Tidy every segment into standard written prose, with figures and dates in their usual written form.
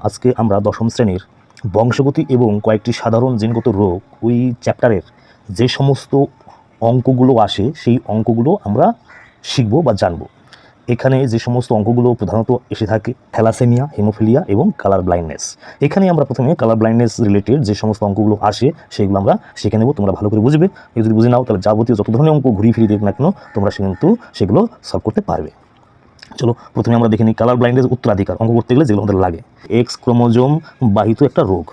আজকে আমরা দশম শ্রেণীর বংশগতি এবং কয়েকটি সাধারণ জিনগত রোগ ওই চ্যাপ্টারের যে সমস্ত অঙ্কগুলো আসে সেই অঙ্কগুলো আমরা শিখব বা জানব। এখানে যে সমস্ত অঙ্কগুলো প্রধানত এসে থাকে থ্যালাসেমিয়া, হেমোফিলিয়া এবং কালার ব্লাইন্ডনেস। এখানে আমরা প্রথমে কালার ব্লাইন্ডনেস রিলেটেড যে সমস্ত অঙ্কগুলো আসে সেগুলো আমরা শিখে নেব। তোমরা ভালো করে বুঝবে, যদি বুঝে নাও তাহলে যাবতীয় যত ধরনের অঙ্ক ঘুরিয়ে ফিরিয়ে দেখ না কেন তোমরা কিন্তু সেগুলো সলভ করতে পারবে। চলো প্রথমে আমরা দেখে নিই কালার ব্লাইন্ডনেস উত্তরাধিকার অঙ্ক করতে গেলে যেগুলো আমাদের লাগে। এক্স ক্রোমোজোম বাহিত একটা রোগ।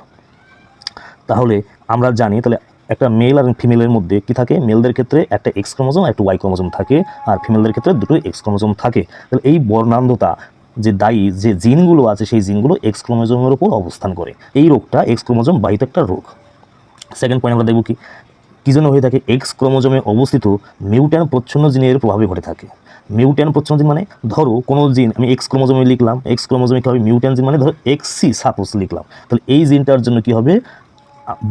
তাহলে আমরা জানি তাহলে একটা মেল আর ফিমেলের মধ্যে কি থাকে, মেলদের ক্ষেত্রে একটা এক্স ক্রোমোজোম আর একটা ওয়াই ক্রোমোজোম থাকে, আর ফিমেলদের ক্ষেত্রে দুটো এক্স ক্রোমোজোম থাকে। তাহলে এই বর্ণান্ধতা যে দায়ী যে জিনগুলো আছে সেই জিনগুলো এক্স ক্রোমোজোমের উপর অবস্থান করে। এই রোগটা এক্স ক্রোমোজোম বাহিত একটা রোগ। সেকেন্ড পয়েন্ট আমরা দেখব কি জন্য হয়ে থাকে, এক্স ক্রোমোজোমে অবস্থিত মিউট্যান্ট প্রচ্ছন্ন জিনের প্রভাবে ঘটে থাকে। মিউট্যান্ট প্রচ্ছন্ন জিন মানে ধরো কোনো জিন আমি এক্স ক্রোমোজোমে লিখলাম, এক্স ক্রোমোজোমে কী হবে মিউট্যান্ট জিন মানে ধরো এক্সি সাপোজ লিখলাম, তাহলে এই জিনটার জন্য কি হবে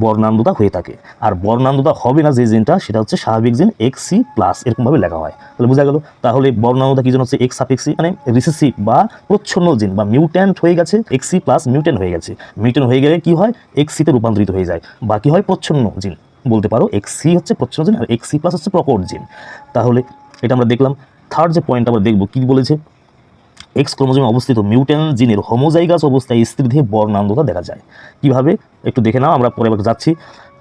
বর্ণান্ধতা হয়ে থাকে। আর বর্ণান্ধতা হবে না যে জিনটা সেটা হচ্ছে স্বাভাবিক জিন এক্সি প্লাস, এরকমভাবে লেখা হয়। তাহলে বোঝা গেল তাহলে বর্ণান্ধতা কি জন্য হচ্ছে এক্স সাপেক্সি মানে রিসেসিভ বা প্রচ্ছন্ন জিন বা মিউট্যান্ট হয়ে গেছে, এক্সি প্লাস মিউট্যান্ট হয়ে গেছে। মিউট্যান্ট হয়ে গেলে কি হয় এক্সিতে রূপান্তরিত হয়ে যায় বা কি হয় প্রচ্ছন্ন জিন বলতে পারো। এক্সি হচ্ছে প্রচ্ছন্ন জিন আর এক্সি প্লাস হচ্ছে প্রকট জিন। তাহলে এটা আমরা দেখলাম। থার্ড যে পয়েন্ট আমরা দেখব কি বলেছে, এক্স ক্রোমোজোমে অবস্থিত মিউট্যান্ট জিনের হোমোজাইগাস অবস্থায় স্ত্রীদেহে বর্ণান্ধতা দেখা যায়। কিভাবে একটু দেখে নাও, আমরা পরে যাচ্ছি।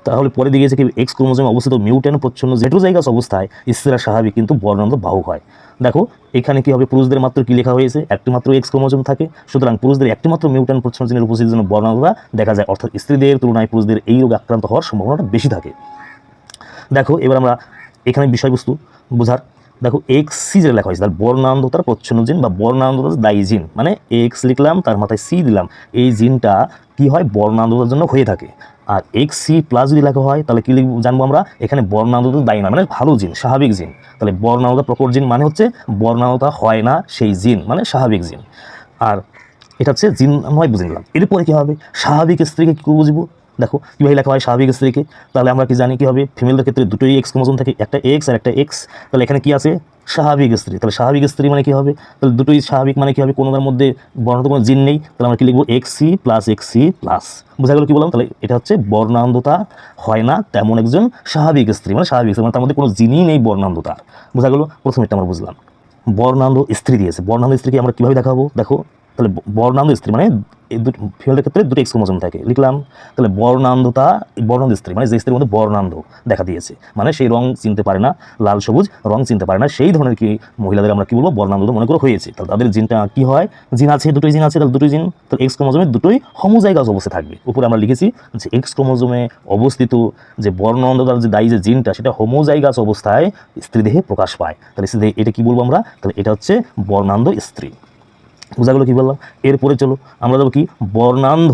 তাহলে পরে দিয়েছে কি এক্স ক্রোমোজোমে অবস্থিত মিউট্যান্ট প্রচ্ছন্ন হেটেরোজাইগাস অবস্থায় স্ত্রীরা স্বাভাবিক কিন্তু বর্ণান্ধ বাহক হয়। দেখো এখানে কি হবে, পুরুষদের মাত্র কি লেখা হয়েছে, একটি মাত্র এক্স ক্রোমোজোম থাকে, সুতরাং পুরুষদের একটি মাত্র মিউট্যান্ট প্রচ্ছন্ন জিনের উপস্থিতির জন্য বর্ণান্ধতা দেখা যায়, অর্থাৎ স্ত্রীদের তুলনায় পুরুষদের এই রোগে আক্রান্ত হওয়ার সম্ভাবনাটা বেশি থাকে। দেখো এবার আমরা এখানে বিষয়বস্তু বোঝার, দেখো এক্স সি যেটা লেখা হয়েছে তার বর্ণান্ধতার প্রচ্ছন্ন জিন বা বর্ণান্ধতার দায়ী জিন, মানে এক্স লিখলাম তার মাথায় সি দিলাম, এই জিনটা কি হয় বর্ণান্ধতার জন্য হয়ে থাকে। আর এক্স সি প্লাস যদি লেখা হয় তাহলে কি জানবো আমরা, এখানে বর্ণান্ধতা দায়ী না মানে ভালো জিন স্বাভাবিক জিন। তাহলে বর্ণান্ধতা প্রকট জিন মানে হচ্ছে বর্ণান্ধতা হয় না সেই জিন মানে স্বাভাবিক জিন। আর এটা হচ্ছে জিন নয় বুঝে নিলাম। এরপরে কী হবে স্বাভাবিক স্ত্রীকে কী বুঝবো, দেখো কীভাবে লেখা হয় স্বাভাবিক স্ত্রীকে। তাহলে আমরা কি জানি কী হবে, ফিমেলদের ক্ষেত্রে দুটোই এক্স ক্রোমোজোম থাকে, একটা এক্স আর একটা এক্স। তাহলে এখানে কি আছে স্বাভাবিক স্ত্রী, তাহলে স্বাভাবিক স্ত্রী মানে কী হবে, তাহলে দুটোই স্বাভাবিক মানে কী হবে কোনোটার মধ্যে বর্ণান্ধ কোনো জিন নেই, তাহলে আমরা কি লিখবো এক্সি প্লাস এক্সি প্লাস। বোঝা গেল কি বললাম, তাহলে এটা হচ্ছে বর্ণান্ধতা হয় না তেমন একজন স্বাভাবিক স্ত্রী মানে স্বাভাবিক স্ত্রী মানে তার মধ্যে কোনো জিনই নেই বর্ণান্ধতার। বোঝা গেল প্রথমে এটা আমরা বুঝলাম। বর্ণান্ধ স্ত্রী দিয়েছে, বর্ণান্ধ স্ত্রীকে আমরা কীভাবে দেখাবো, দেখো তাহলে বর্ণান্ধ স্ত্রী মানে ফিমেলের ক্ষেত্রে দুটো এক্স ক্রোমোজোম থাকে লিখলাম। তাহলে বর্ণান্ধতা বর্ণান্ধ স্ত্রী মানে যে স্ত্রীর মধ্যে বর্ণান্ধ দেখা দিয়েছে, মানে সেই রং চিনতে পারে না, লাল সবুজ রং চিনতে পারে না, সেই ধরনের কি মহিলাদের আমরা কি বলবো বর্ণান্ধতা মনে করে হয়েছে। তাহলে তাদের জিনটা কি হয়, জিন আছে দুটোই জিন আছে, তাহলে দুটোই জিন তাহলে এক্স ক্রোমোজোমে দুটোই হোমোজাইগাস অবস্থায় থাকবে। উপরে আমরা লিখেছি যে এক্স ক্রোমোজোমে অবস্থিত যে বর্ণান্ধতার যে দায়ী যে জিনটা সেটা হোমোজাইগাস অবস্থায় স্ত্রীদেহে প্রকাশ পায়। তাহলে এটা কি বলবো আমরা, তাহলে এটা হচ্ছে বর্ণান্ধ স্ত্রী। বোঝা গেলো কি বললাম। এরপরে চলো আমরা যাবো কি বর্ণান্ধ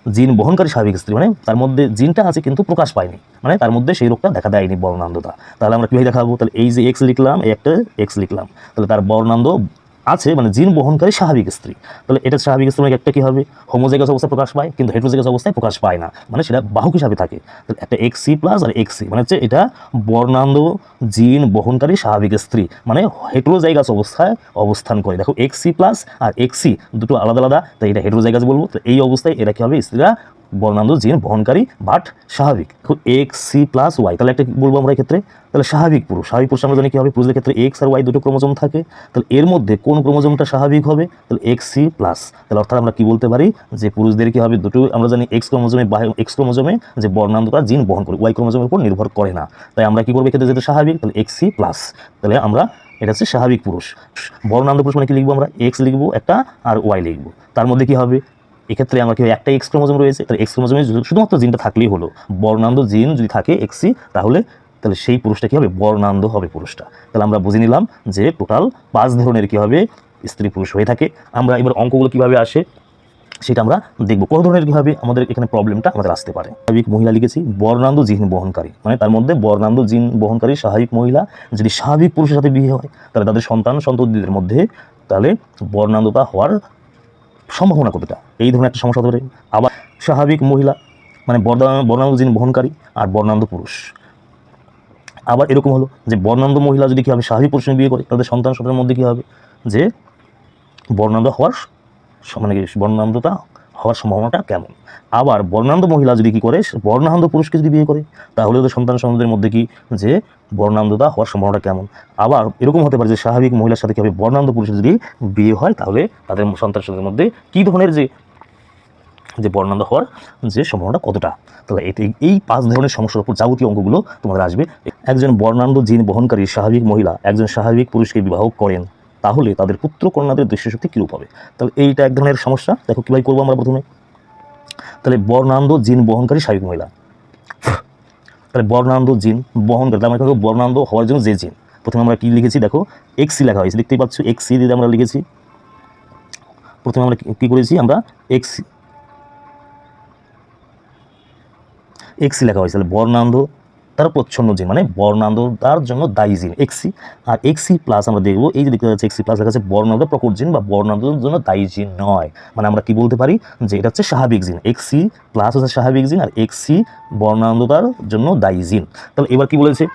জিন বহনকারী স্বাভাবিক স্ত্রী, মানে তার মধ্যে জিনটা আছে কিন্তু প্রকাশ পায়নি, মানে তার মধ্যে সেই রোগটা দেখা দেয়নি বর্ণান্ধতা। তাহলে আমরা কীভাবে দেখাবো, তাহলে এই যে এক্স লিখলাম এই একটা এক্স লিখলাম, তাহলে তার বর্ণান্ধ আছে মানে জিন বহনকারী স্বাভাবিক স্ত্রী। তাহলে এটা স্বাভাবিক স্ত্রী মানে একটা কী হবে হোমোজাইগাস অবস্থায় প্রকাশ পায় কিন্তু হেটেরোজাইগাস অবস্থায় প্রকাশ পায় না, মানে সেটা বাহক হিসাবে থাকে। তাহলে একটা এক্সি প্লাস আর এক্সি মানে হচ্ছে এটা বর্ণান্ধ জিন বহনকারী স্বাভাবিক স্ত্রী মানে হেটেরোজাইগাস অবস্থায় অবস্থান করে। দেখো এক্সি প্লাস আর এক্সি দুটো আলাদা আলাদা, তাই এটা হেটেরোজাইগাস বলবো। তো এই অবস্থায় এরা কী হবে স্ত্রীরা বর্ণান্ধ জিন বহনকারী বাট স্বাভাবিক। এক্স সি প্লাস ওয়াই, তাহলে একটা বলবো আমরা এক্ষেত্রে তাহলে স্বাভাবিক পুরুষ। স্বাভাবিক পুরুষ আমরা জানি কী হবে, পুরুষদের ক্ষেত্রে এক্স আর ওয়াই দুটো ক্রোমোজোম থাকে, তাহলে এর মধ্যে কোন ক্রোমোজোমটা স্বাভাবিক হবে, তাহলে এক্স সি প্লাস। তাহলে অর্থাৎ আমরা কি বলতে পারি যে পুরুষদের কি হবে দুটো আমরা জানি এক্স ক্রোমোজোমে যে বর্ণান্ধতা জিন বহন করে ওয়াই ক্রোমোজোমের উপর নির্ভর করে না, তাই আমরা কি করবো এক্ষেত্রে যেটা স্বাভাবিক তাহলে এক্স সি প্লাস। তাহলে আমরা এটা হচ্ছে স্বাভাবিক পুরুষ। বর্ণান্ধ পুরুষ মানে কি লিখবো আমরা এক্স লিখবো একটা আর ওয়াই লিখবো, তার মধ্যে কি হবে এক্ষেত্রে আমরা কি একটা এক্স ক্রোমোজোম রয়েছে, তাহলে এক্স ক্রোমোজোমে শুধুমাত্র জিনটা থাকলেই হলো, বর্ণান্ধ জিন যদি থাকে এক্সি তাহলে সেই পুরুষটা কী হবে বর্ণান্ধ হবে পুরুষটা। তাহলে আমরা বুঝে নিলাম যে টোটাল 5 ধরনের কী হবে স্ত্রী পুরুষ হয়ে থাকে। আমরা এবার অঙ্কগুলো কীভাবে আসে সেটা আমরা দেখবো, কত ধরনের কীভাবে আমাদের এখানে প্রবলেমটা আমাদের আসতে পারে। স্বাভাবিক মহিলা লিখেছি বর্ণান্ধ জিন বহনকারী, মানে তার মধ্যে বর্ণান্ধ জিন বহনকারী স্বাভাবিক মহিলা যদি স্বাভাবিক পুরুষের সাথে বিয়ে হয় তাহলে তাদের সন্ততিদের মধ্যে তাহলে বর্ণান্ধতা হওয়ার সম্ভাবনা কতটা, এই ধরনের একটা সমস্যা হতে পারে। আবার স্বাভাবিক মহিলা মানে বর্ণান্ধ জিন বহনকারী আর বর্ণান্ধ পুরুষ। আবার এরকম হলো যে বর্ণান্ধ মহিলা যদি কী হবে স্বাভাবিক পুরুষের বিয়ে করে তাদের সন্তানের মধ্যে কী হবে যে বর্ণান্ধ হওয়ার মানে বর্ণান্ধতা হওয়ার সম্ভাবনাটা কেমন। আবার বর্ণান্ধ মহিলা যদি কী করে, বর্ণান্ধ পুরুষকে যদি বিয়ে করে, তাহলে ওদের সন্তান সন্ততিদের মধ্যে কি যে বর্ণান্ধতা হওয়ার সম্ভাবনাটা কেমন। আবার এরকম হতে পারে যে স্বাভাবিক মহিলার সাথে কী হবে, বর্ণান্ধ পুরুষের যদি বিয়ে হয়, তাহলে তাদের সন্তান সন্ততিদের মধ্যে কী ধরনের যে বর্ণান্ধ হওয়ার যে সম্ভাবনা কতটা। তাহলে এই 5 ধরনের সমস্যার উপর যাবতীয় অঙ্কগুলো তোমাদের আসবে। একজন বর্ণান্ধ জিন বহনকারী স্বাভাবিক মহিলা একজন স্বাভাবিক পুরুষকে বিবাহ করেন, তাহলে তাদের পুত্র কন্যাদের দৃষ্টিশক্তি কীরূপ হবে। তাহলে এইটা এক ধরনের সমস্যা। দেখো কীভাবে করবো আমরা প্রথমে। তাহলে বর্ণান্ধ জিন বহনকারী স্বাভাবিক মহিলা, তাহলে বর্ণান্ধ জিন বহনকারী, আমরা কি বর্ণান্ধ হওয়ার জন্য যে জিন, প্রথমে আমরা কি লিখেছি, দেখো এক্সি লেখা হয়েছে, দেখতেই পাচ্ছ এক্সি দিয়ে আমরা লিখেছি। প্রথমে আমরা কী করেছি, আমরা এক্সি লেখা হয়েছে। তাহলে বর্ণান্ধ তার প্রচ্ছন্ন জিন, মানে বর্ণান্ধতার জন্য দায়ী জিন এক্সি। আর এক্সি প্লাস আমরা দেখবো, এই যে দেখতে পাচ্ছি এক্সি প্লাস লেখা আছে বর্ণান্ধ প্রকট জিন বা বর্ণান্ধতার জন্য দায়ী জিন নয়। মানে আমরা কি বলতে পারি যে এটা হচ্ছে স্বাভাবিক জিন, এক্সি প্লাস হচ্ছে স্বাভাবিক জিন, আর এক্সি বর্ণান্ধতার জন্য দায়ী জিন। তাহলে এবার কি বলেছে,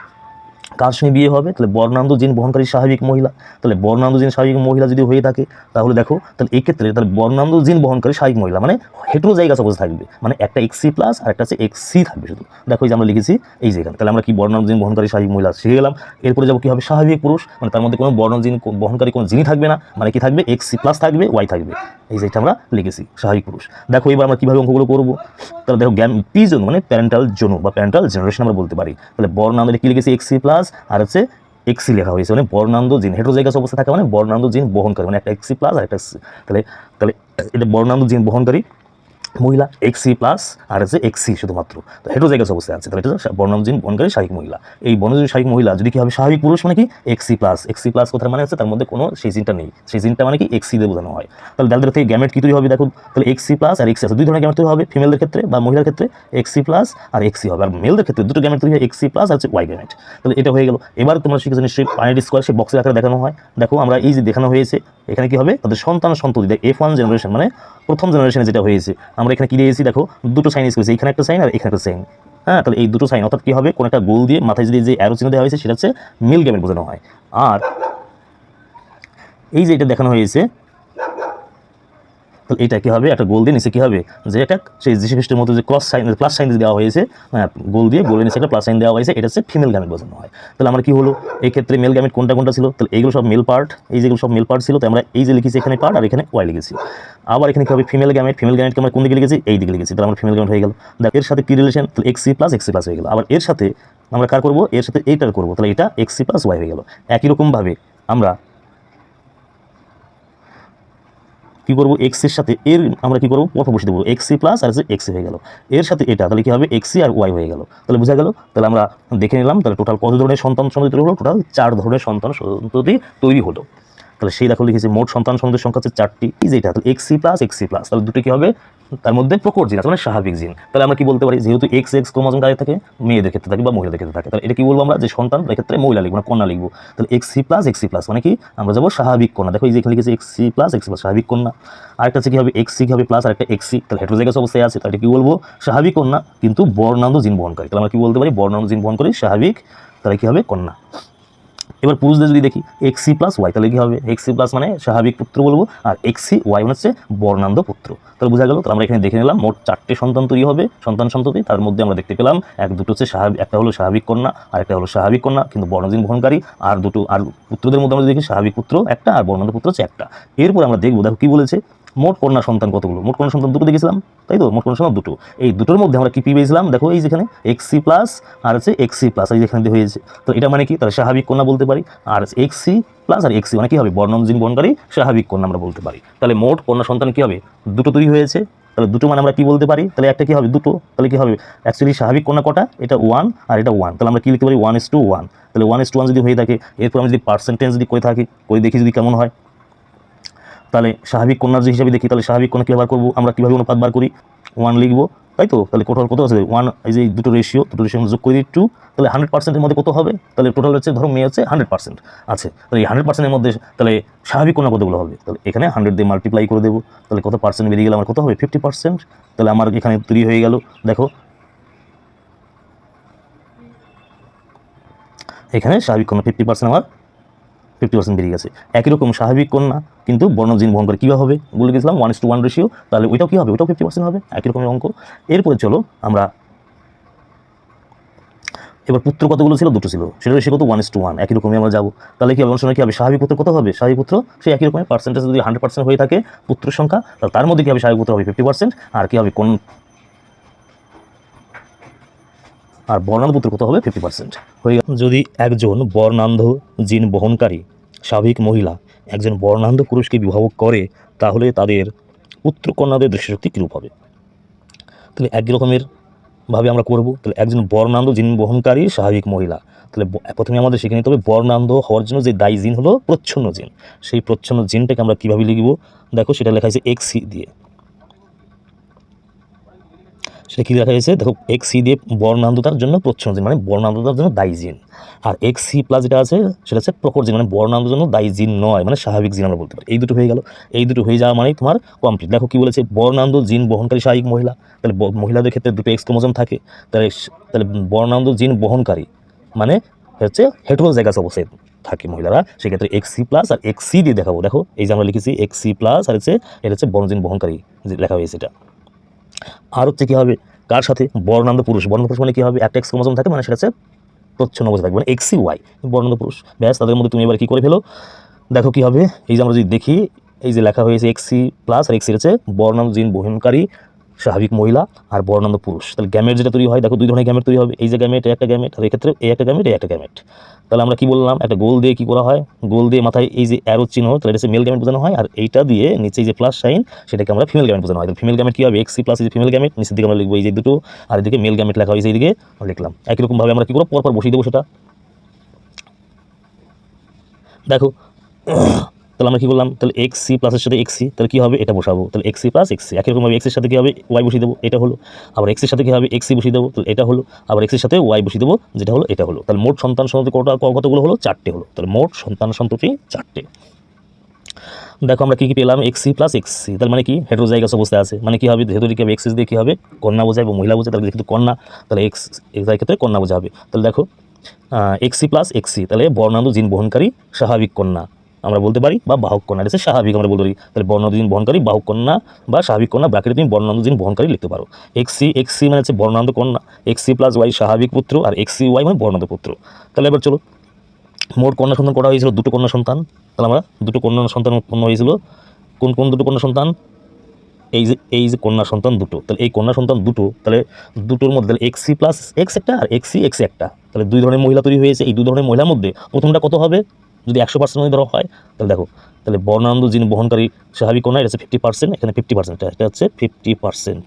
কার সঙ্গে বিয়ে হবে, তাহলে বর্ণান্ধ জিন বহনকারী স্বাভাবিক মহিলা। তাহলে বর্ণান্ধ জিন স্বাভাবিক মহিলা যদি হয়ে থাকে, তাহলে দেখো তাহলে এই ক্ষেত্রে তাহলে বর্ণান্ধ জিন বহনকারী স্বাভাবিক মহিলা মানে হেটেরোজাইগাস অবস্থা থাকবে, মানে একটা এক্সি প্লাস আর একটা হচ্ছে এক্সি থাকবে শুধু। দেখো এই যে আমরা লিখেছি এই যে এখানে, তাহলে আমরা কি বর্ণান্ধ জিন বহনকারী স্বাভাবিক মহিলা শিখে গেলাম। এরপরে যাবো কি হবে, স্বাভাবিক পুরুষ, মানে তার মধ্যে কোনো বর্ণান্ধ জিন বহনকারী কোনো জিনই থাকবে না, মানে কি থাকবে, এক্সি প্লাস থাকবে, ওয়াই থাকবে। এই যে এটা আমরা লিখেছি স্বাভাবিক পুরুষ। দেখো এবার আমরা কীভাবে অঙ্কগুলো করবো। তাহলে দেখো পিজন মানে প্যারেন্টাল জনু বা প্যারেন্টাল জেনারেশন আমরা বলতে পারি। তাহলে বর্ণান্ধ কি লিখেছি, এক্সি প্লাস আর হচ্ছে এক্সি লেখা হয়েছে, মানে বর্ণান্ধ জিন হেটেরোজাইগাস অবস্থা থাকে, মানে বর্ণান্ধ জিন বহনকারী, মানে একটা এক্সি প্লাস আর একটা তাহলে তাহলে এটা বর্ণান্ধ জিন বহনকারী মহিলা এক্সি প্লাস আর হচ্ছে এক্সি শুধুমাত্র, তো হেটেরোজাইগাস অবস্থায় আছে। তাহলে এটা বর্ণান্ধ জিন বহনকারী স্বাভাবিক মহিলা। এই বর্ণান্ধ স্বাভাবিক মহিলা যদি কি হবে, স্বাভাবিক পুরুষ মানে কি এক্সি প্লাস কথার মানে হচ্ছে তার মধ্যে কোনো সেই জিনটা নেই, সেই জিনটা মানে কি এক্সি দিয়ে বোঝানো হয়। তাহলে তাদের থেকে গ্যামেট কি তৈরি হবে, দেখো তাহলে এক্সি প্লাস আর এক্সি আছে, দুই ধরনের গ্যামেট তৈরি হবে, ফিমেলদের ক্ষেত্রে বা মহিলার ক্ষেত্রে এক্সি প্লাস আর এক্সি হবে, আর মেলদের ক্ষেত্রে দুটো গ্যামেট তৈরি হয়, এক্সি প্লাস আর হচ্ছে ওয়াই গ্যামেট। তাহলে এটা হয়ে গেল। এবার তোমরা শিখেছো নিশ্চয়ই পাইনারি স্কোয়ার, সেই বক্সের আকারে দেখানো হয়। দেখো আমরা এই যে দেখানো হয়েছে, এখানে কি হবে, তাদের সন্তান সন্ততি F1 জেনারেশন মানে প্রথম জেনারেশনে যেটা হয়েছে, আমরা এখানে কি দিয়েছি, দেখো দুটো সাইন ইউজ করেছি, এখানে একটা সাইন আর এখানে একটা সাইন। হ্যাঁ, তাহলে এই দুটো সাইন অর্থাৎ কি হবে, কোনো একটা গোল দিয়ে মাথায় যদি যে অ্যারো চিহ্ন দেওয়া হয়েছে সেটা হচ্ছে মেল গ্যামেট বোঝানো হয়। আর এই যে এটা দেখানো হয়েছে, তাহলে এটা কী হবে, একটা গোল দিয়ে নিচে কী হবে, যে এটা সেই যীশু খ্রিস্টের মতো যে ক্রস সাইন প্লাস সাইন দেওয়া হয়েছে, গোল দিয়ে গোলের নিচে একটা প্লাস সাইন দেওয়া হয়েছে, এটা হচ্ছে ফিমেল গ্যামেট বোঝানো হয়। তাহলে আমরা কি হলো, এই ক্ষেত্রে মেল গ্যামেট কোনটা কোনটা ছিল, তাহলে এইগুলো সব মেল পার্ট, এই যেগুলো সব মেল পার্ট ছিল, তো আমরা এই যে লিখেছি এখানে পার্ট আর এখানে ওয়াই লিখেছি। আবার এখানে কী হবে, ফিমেল গ্যামেটকে আমরা কোন দিকে লিখেছি, এই দিকে লিখেছি, তাহলে আমরা ফিমেল গ্যামেট হয়ে গেল। এর সাথে কি রিলেশন, তাহলে এক্সি প্লাস হয়ে গেল। আবার এর সাথে আমরা কার করবো, এর সাথে এইটার করবো, তাহলে এটা এক্সি প্লাস ওয়াই হয়ে গেল। একই রকমভাবে আমরা কি করবো, এক্স এর সাথে এর আমরা কি করবো, প্রথম বসে দেবো এক্সি প্লাস আর এক্সি হয়ে গেল। এর সাথে এটা তাহলে কি হবে, এক্সি আর ওয়াই হয়ে গেল। তাহলে বোঝা গেল। তাহলে আমরা দেখে নিলাম, তাহলে টোটাল কত ধরনের সন্তান সন্ততি তৈরি হলো, টোটাল 4 ধরনের সন্তান সন্ততি তৈরি হলো। তাহলে সেই দেখো লিখেছি মোট সন্তান সন্ততির সংখ্যা হচ্ছে 4টি। এই যেটা তাহলে এক্সি প্লাস, তাহলে দুটো কি হবে, তার মধ্যে প্রকট জিন আছে মানে স্বাভাবিক জিন। তাহলে আমরা কি বলতে পারি, যেহেতু এক্স ক্রোমোজোম কাদের থাকে, মেয়েদের ক্ষেত্রে থাকে বা মহিলাদের ক্ষেত্রে থাকে, তাহলে এটা কি বলবো আমরা, যে সন্তান ক্ষেত্রে মহিলা লিখবো না কন্যা লিখবো। তাহলে এক্সি প্লাস মানে কি, আমরা যাবো স্বাভাবিক কন্যা। দেখো এই যে এখানে লিখেছি এক্সি প্লাস স্বাভাবিক কন্যা। আরেকটা হচ্ছে কি হবে, এক্সি কি হবে প্লাস আর একটা এক্সি, তাহলে হেটেরোজাইগাস অবস্থায় আছে, তাহলে কি বলবো, স্বাভাবিক কন্যা কিন্তু বর্ণান্ধ জিন বহনকারী। তাহলে আমরা কি বলতে পারি, বর্ণান্ধ জিন বহনকারী স্বাভাবিক, তাহলে কি হবে কন্যা। এবার পুরুষদের যদি দেখি এক্সি প্লাস ওয়াই, তাহলে কি হবে, এক্সি প্লাস মানে স্বাভাবিক পুত্র বলবো, আর এক্সি ওয়াই মানে হচ্ছে বর্ণান্ধ পুত্র। তাহলে বোঝা গেল। তাহলে আমরা এখানে দেখে নিলাম মোট 4টে সন্তান তৈরি হবে, সন্তান সন্ততি। তার মধ্যে আমরা দেখতে পেলাম দুটো হচ্ছে স্বাভাবিক, একটা হলো স্বাভাবিক কন্যা আর একটা হলো স্বাভাবিক কন্যা কিন্তু বর্ণজিন বহনকারী, আর দুটো আর পুত্রদের মধ্যে আমরা দেখি স্বাভাবিক পুত্র একটা আর বর্ণান্ধ পুত্র হচ্ছে একটা। এরপর আমরা দেখবো, দেখো কি বলেছে, মোট কন্যা সন্তান কতগুলো, মোট কন্যা সন্তান দুটো দেখেছিলাম, তাই তো, মোট কন্যা সন্তান দুটো। এই দুটোর মধ্যে আমরা কি পেয়েছিলাম, দেখো এই যেখানে এক্সি প্লাস আর হচ্ছে এক্সি প্লাস, এই যেখানে হয়েছে। তো এটা মানে কি, তাহলে স্বাভাবিক কন্যা বলতে পারি, আর এক্সি প্লাস আর এক্সি মানে কি হবে, বর্ণান্ধ জিন বহনকারী স্বাভাবিক কন্যা আমরা বলতে পারি। তাহলে মোট কন্যা সন্তান কি হবে, দুটো তৈরি হয়েছে। তাহলে দুটো মানে আমরা কি বলতে পারি, তাহলে একটা কি হবে, দুটো, তাহলে কি হবে, অ্যাকচুয়ালি স্বাভাবিক কন্যা কটা, এটা 1 আর এটা 1, তাহলে আমরা কি লিখতে পারি 1:1। তাহলে 1:1 যদি হয়ে থাকে, এরপর আমি যদি পার্সেন্টেজ যদি করে থাকি, করে দেখি যদি কেমন হয়, তাহলে স্বাভাবিক কন্যার যে হিসাবে দেখি, তাহলে স্বাভাবিক কন্যা কীভাবে করবো, আমরা কীভাবে অনুপাত বার করি, 1 লিখবো, তাই তো। তাহলে টোটাল কত আছে 1, এই যে দুটো রেশিও যোগ করে দিই 2, তাহলে 100%-এর মধ্যে কত হবে, তাহলে টোটাল হচ্ছে ধরো মেয়ে হচ্ছে 100% আছে, তাহলে এই 100%-এর মধ্যে তাহলে স্বাভাবিক কন্যা কতগুলো হবে, তাহলে এখানে 100 দিয়ে মাল্টিপ্লাই করে দেবো, তাহলে কত পার্সেন্ট বেরিয়ে গেলে আমার কত হবে 50%। তাহলে আমার এখানে তৈরি হয়ে গেল, দেখো এখানে স্বাভাবিক কন্যা 50% আমার 50% বেরিয়ে গেছে। একই রকম স্বাভাবিক কন্যা কিন্তু বর্ণ জিন বহন করে কীভাবে হবে বলে গেছিলাম 1:1 রেশিও, তাহলে ওইটাও কী হবে, ওইটাও 50% হবে, একই রকমের অঙ্ক। এরপরে চলো আমরা এবার পুত্র কতগুলো ছিল, দুটো ছিল, সেটা রেশিও কত 1:1, একই রকমই আমরা যাবো। তাহলে কী হবে, অনেক সময় কী হবে, স্বাভাবিক পুত্র কত হবে, স্বাভাবিক পুত্র সেই একই রকমের পার্সেন্টেজ যদি 100% হয়ে থাকে পুত্রের সংখ্যা, তাহলে তার মধ্যে কী হবে, স্বাভাবিক পুত্র হবে 50%, আর কী হবে আর বর্ণান্ধ পুত্র কত হবে 50% হয়ে গেল। যদি একজন বর্ণান্ধ জিন বহনকারী স্বাভাবিক মহিলা একজন বর্ণান্ধ পুরুষকে বিবাহ করে, তাহলে তাদের পুত্র কন্যাদের দৃষ্টিশক্তি কীরূপ হবে। তাহলে একই রকমের ভাবে আমরা করব। তাহলে একজন বর্ণান্ধ জিন বহনকারী স্বাভাবিক মহিলা, তাহলে প্রথমে আমাদের শিখে নিতে হবে বর্ণান্ধ হওয়ার জন্য যে দায়ী জিন হলো প্রচ্ছন্ন জিন, সেই প্রচ্ছন্ন জিনটাকে আমরা কীভাবে লিখব, দেখো সেটা লেখা হয়েছে XC দিয়ে। সেটা কী লেখা হয়েছে দেখো, XC দিয়ে বর্ণান্ধতার জন্য প্রচ্ছন্ন জিন মানে বর্ণান্ধতার জন্য দায়ী জিন, আর XC প্লাস যেটা আছে সেটা হচ্ছে প্রখর জিন মানে বর্ণান্ধতার জন্য দায়ী জিন নয়, মানে স্বাভাবিক জিন আমরা বলতে পারি। এই দুটো হয়ে গেল, এই দুটো হয়ে যাওয়া মানেই তোমার কমপ্লিট। দেখো কী বলেছে, বর্ণান্ধ জিন বহনকারী স্বাভাবিক মহিলা, তাহলে মহিলাদের ক্ষেত্রে দুটো X ক্রোমোজোম থাকে, তাহলে বর্ণান্ধ জিন বহনকারী মানে হচ্ছে হেটেরোজাইগাস অবস্থায় থাকে মহিলারা, সেক্ষেত্রে XC প্লাস আর XC দিয়ে দেখাবো। দেখো এই যে আমরা লিখেছি XC প্লাস আর এটা হচ্ছে বর্ণজিন বহনকারী লেখা হয়েছে এটা। আর হচ্ছে কী হবে, কার সাথে, বর্ণান্ধ পুরুষ, বর্ণান্ধ পুরুষ মানে কী হবে, একটা X ক্রোমোজোম থাকে মানে সেটা হচ্ছে প্রচ্ছন্ন অবস্থা থাকবে মানে XCY বর্ণান্ধ পুরুষ। ব্যাস, তাদের মধ্যে তুমি এবার কী করে ফেলো, দেখো কী হবে, এই যে আমরা যদি দেখি এই যে লেখা হয়েছে XC প্লাস আর XC হচ্ছে বর্ণান্ধ জিন বহনকারী স্বাভাবিক মহিলা আর বর্ণান্ধ পুরুষ। তাহলে গ্যামেট যেটা তৈরি হয়, দেখো দুই ধরনের গ্যামেট তৈরি হবে, এই যে গ্যামেট একটা গ্যামেট, আর এক্ষেত্রে এই একটা গ্যামেট এই একটা গ্যামেট। তাহলে আমরা কি বললাম, একটা গোল দিয়ে কি করা হয়, গোল দিয়ে মাথায় এই যে অ্যারো চিহ্ন, তাহলে এটা হচ্ছে মেল গ্যামেট বোঝানো হয়, আর এইটা দিয়ে নিচে যে প্লাস সাইন সেটাকে আমরা ফিমেল গ্যামেট বোঝানো হয়। তাহলে ফিমেল গ্যামেট কী হবে, XC প্লাস এই যে ফিমেল গ্যামেট, নিচের দিকে আমরা লিখবো এই যে দুটো, আর এদিকে মেল গ্যামেট লেখা হয়েছে এইদিকে লিখলাম। একই রকমভাবে আমরা কী করবো, পরপর বসিয়ে দেবো সেটা। দেখো তাহলে আমরা কী করলাম, তাহলে XC প্লাসের সাথে XC, তাহলে কী হবে, এটা বসাবো, তাহলে XC প্লাস XC। একই রকমভাবে X এর সাথে কী হবে, Y বসিয়ে দেবো, এটা হলো। আবার X এর সাথে কী হবে, XC বসিয়ে দেবো, তাহলে এটা হলো। আবার X এর সাথে Y বসিয়ে দেবো, যেটা হলো এটা হলো। তাহলে মোট সন্তান সন্ততি কতগুলো হলো, 4টে হলো। তাহলে মোট সন্তান সন্ততি 4টে। দেখো আমরা কী কী পেলাম, XC প্লাস XC, তার মানে কি হেটেরোজাইগাস অবস্থায় আছে, মানে কী হবে, যেহেতু কী হবে, XC দিয়ে কী হবে, কন্যা বোঝায় এবং মহিলা বোঝায়, তাহলে যেহেতু কন্যা, তাহলে X এর ক্ষেত্রে কন্যা বোঝাবে। তাহলে দেখো XC প্লাস XC, তাহলে বর্ণান্ধ জিন বহনকারী স্বাভাবিক কন্যা আমরা বলতে পারি, বা বাহক কন্যা, এটা স্বাভাবিক আমরা বলতে পারি। তাহলে বর্ণান্ধ জিন বহনকারী বাহক কন্যা বা স্বাভাবিক কন্যা, ব্র্যাকেটে তুমি বর্ণান্ধ জিন বহনকারী লিখতে পারো। XC মানে হচ্ছে বর্ণান্ধ কন্যা, XC প্লাস Y স্বাভাবিক পুত্র, আর XCY মানে বর্ণান্ধ পুত্র। তাহলে এবার চলো, মোট কন্যা সন্তান করা হয়েছিল দুটো কন্যা সন্তান। তাহলে আমরা দুটো কন্যা সন্তান উৎপন্ন হয়েছিল, কোন কোন দুটো কন্যা সন্তান, এই যে কন্যা সন্তান দুটো। তাহলে এই কন্যা সন্তান দুটো, তাহলে দুটোর মধ্যে তাহলে XC প্লাস X একটা আর XC একটা, তাহলে দুই ধরনের মহিলা তৈরি হয়েছে। এই দুই ধরনের মহিলার মধ্যে প্রথমটা কত হবে, যদি 100% ধরা হয়, তাহলে দেখো, তাহলে বর্ণান্ধ জিন বহনকারী স্বাভাবিক কন্যা এটা হচ্ছে 50%, এখানে 50%, এটা হচ্ছে 50%,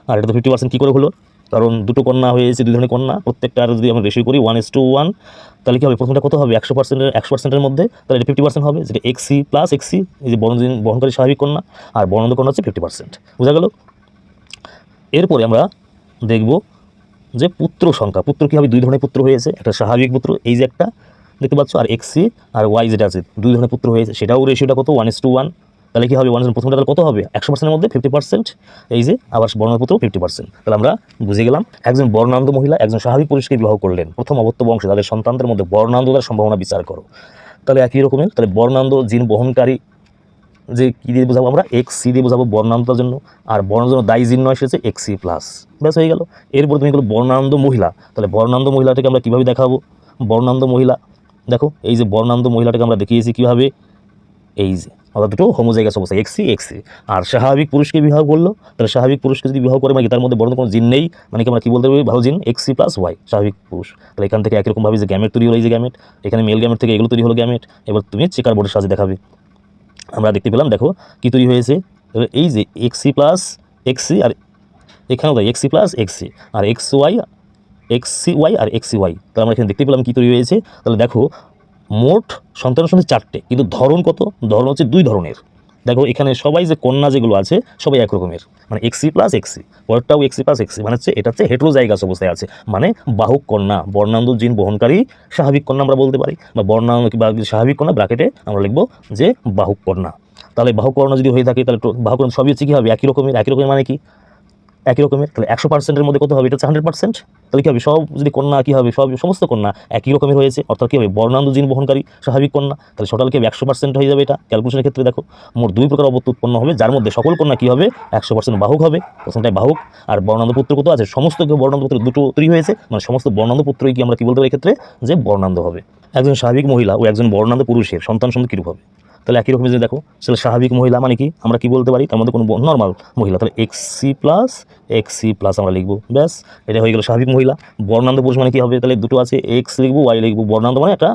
আর এটা তো 50% কী করে হলো, কারণ দুটো কন্যা হয়েছে, দুই ধরনের কন্যা, প্রত্যেকটা আর যদি আমরা রেশিও করি 1:1, তাহলে কী হবে, প্রথমটা কত হবে, 100%-এর মধ্যে, তাহলে এটা 50% হবে, যেটা XC প্লাস XC, এই যে বর্ণজিন বহনকারী স্বাভাবিক কন্যা, আর বর্ণান্ধ কন্যা হচ্ছে 50%, বোঝা গেল। এরপরে আমরা দেখব যে পুত্র সংখ্যা, পুত্র কী হবে, দুই ধরনের পুত্র হয়েছে, একটা স্বাভাবিক পুত্র এই যে একটা দেখতে পাচ্ছ, আর XC আর Y যেটা আছে দুই ধরনের পুত্র হয়েছে, সেটাও রেশিওটা কত 1:1, তাহলে কী হবে, প্রথমটা তাহলে কত হবে, 100%-এর মধ্যে 50%, এই যে আবার বর্ণান্ধ পুত্র 50%। তাহলে আমরা বুঝে গেলাম, একজন বর্ণান্ধ মহিলা একজন স্বাভাবিক পুরুষকে বিবাহ করলেন, প্রথম অবত্য বংশে তাদের সন্তানদের মধ্যে বর্ণান্ধতার সম্ভাবনা বিচার করো। তাহলে একই রকমের, তাহলে বর্ণান্ধ জিন বহনকারী যে কী দিয়ে বোঝাবো আমরা, XC দিয়ে বোঝাবো বর্ণান্ধতার জন্য, আর বর্ণান্ধ জন্য দায়ী জিন নয় সেটা হচ্ছে XC প্লাস, ব্যাস হয়ে গেল। এরপর তুমি এগুলো বর্ণান্ধ মহিলা, তাহলে বর্ণান্ধ মহিলাটাকে আমরা কীভাবে দেখাবো, বর্ণান্ধ মহিলা, দেখো এই যে বর্ণান্ধ মহিলাটাকে আমরা দেখিয়েছি কীভাবে, এই যে অর্থাৎ দুটো হোমোজাইগাস অবস্থা XC, আর স্বাভাবিক পুরুষকে বিবাহ করলো, তাহলে স্বাভাবিক পুরুষকে যদি বিবাহ করে মানে তার মধ্যে বর্ণ কোনো জিন নেই, মানে কি আমরা কী বলতে পারি, ভালো জিন XC প্লাস Y স্বাভাবিক পুরুষ। তাহলে এখান থেকে একই রকমভাবে যে গ্যামেট তৈরি হলো, এই যে গ্যামেট, এখানে মেল গ্যামেট থেকে এগুলো তৈরি হলো গ্যামেট। এবার তুমি চেকার বোর্ডের সাহায্যে দেখাবে, আমরা দেখতে পেলাম দেখো কী তৈরি হয়েছে, এই যে XC প্লাস XC, আর এখানেও তাই XC প্লাস XC, আর XCY আর XCY, তাহলে আমরা এখানে দেখতে পেলাম কী তৈরি হয়েছে। তাহলে দেখো মোট সন্তান সংখ্যা 4টে, কিন্তু ধরন কত, ধরন হচ্ছে দুই ধরনের। দেখো এখানে সবাই যে কন্যা যেগুলো আছে সবাই এক রকমের, মানে XC plus XC, পরেরটাও XC plus XC, মানে হচ্ছে এটা হচ্ছে হেটেরোজাইগাস অবস্থায় আছে, মানে বাহক কন্যা, বর্ণান্ধ জিন বহনকারী স্বাভাবিক কন্যা আমরা বলতে পারি, বা বর্ণান্ধ বা স্বাভাবিক কন্যা ব্র্যাকেটে আমরা লিখবো যে বাহক কন্যা। তাহলে বাহক কন্যা যদি হয়ে থাকে, তাহলে বাহক কন্যা সবই হচ্ছে কী হবে, একই রকমের মানে কি একই রকমের, তাহলে 100%-এর মধ্যে কত হবে, এটা হচ্ছে 100%, তাহলে কী হবে, সব যদি কন্যা কী হবে, সব সমস্ত কন্যা একই রকমের হয়েছে, অর্থাৎ কী হবে বর্ণান্ধ জিন বহনকারী স্বাভাবিক কন্যা। তাহলে টোটাল কি 100% হয়ে যাবে। এটা ক্যালকুলেশনের ক্ষেত্রে দেখো মোট 2 প্রকার অবস্থা উৎপন্ন হবে, যার মধ্যে সকল কন্যা কী হবে 100% বাহুক হবে, প্রথমটাই বাহুক। আর বর্ণান্ধ পুত্র কত আছে, সমস্ত বর্ণান্ধ পুত্র দুটো তৈরি হয়েছে, মানে সমস্ত বর্ণান্ধ পুত্রই কি আমরা কি বলতে পারি এক্ষেত্রে, যে বর্ণান্ধ হবে। একজন স্বাভাবিক মহিলা ও একজন বর্ণান্ধ পুরুষের সন্তান সঙ্গে কীরূপ হবে, তাহলে একই রকম যদি দেখো, তাহলে স্বাভাবিক মহিলা মানে কি আমরা কি বলতে পারি, তার মধ্যে কোনো নর্মাল মহিলা, তাহলে এক্সি প্লাস আমরা লিখবো, ব্যাস এটা হয়ে গেল স্বাভাবিক মহিলা। বর্ণান্ধ পুরুষ মানে কি হবে, তাহলে দুটো আছে এক্স লিখবো, ওয়াই লিখবো। বর্ণান্ধ মানে একটা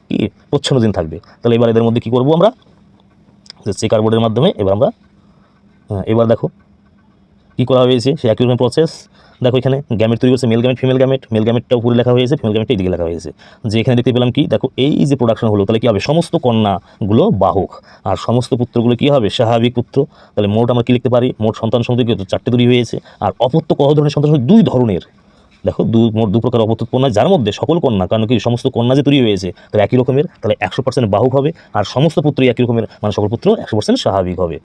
কি প্রচ্ছন্ন জিন থাকবে। তাহলে এবার এদের মধ্যে কি করবো আমরা, যে চেকার বোর্ডের মাধ্যমে এবার আমরা এবার দেখো কী করা হয়েছে, সে একই রকম প্রসেস। দেখো এখানে গ্যামেট তৈরি করছে, male gamete female gamete, male গ্যামেটটা উপরে লেখা হয়েছে, ফিমেল গ্যামেটটা এদিকে লেখা হয়েছে। যে এখানে দেখতে পেলাম কি, দেখো এই যে প্রোডাকশন হলো, তাহলে কী হবে সমস্ত কন্যাগুলো বাহক আর সমস্ত পুত্রগুলো কী হবে স্বাভাবিক পুত্র। তাহলে মোট আমরা কী লিখতে পারি, মোট সন্তান সংখ্যা 4টে তৈরি হয়েছে। আর অপত্য কত ধরনের সন্তান, 2 ধরনের। দেখো মোট 2 প্রকার অপত্য উৎপন্ন, যার মধ্যে সকল কন্যা, কারণ কি সমস্ত কন্যা যে তৈরি হয়েছে তাহলে একই রকমের, তাহলে 100% বাহুক হবে। আর সমস্ত পুত্রই একই রকমের, মানে সকল পুত্র 100% স্বাভাবিক হবে।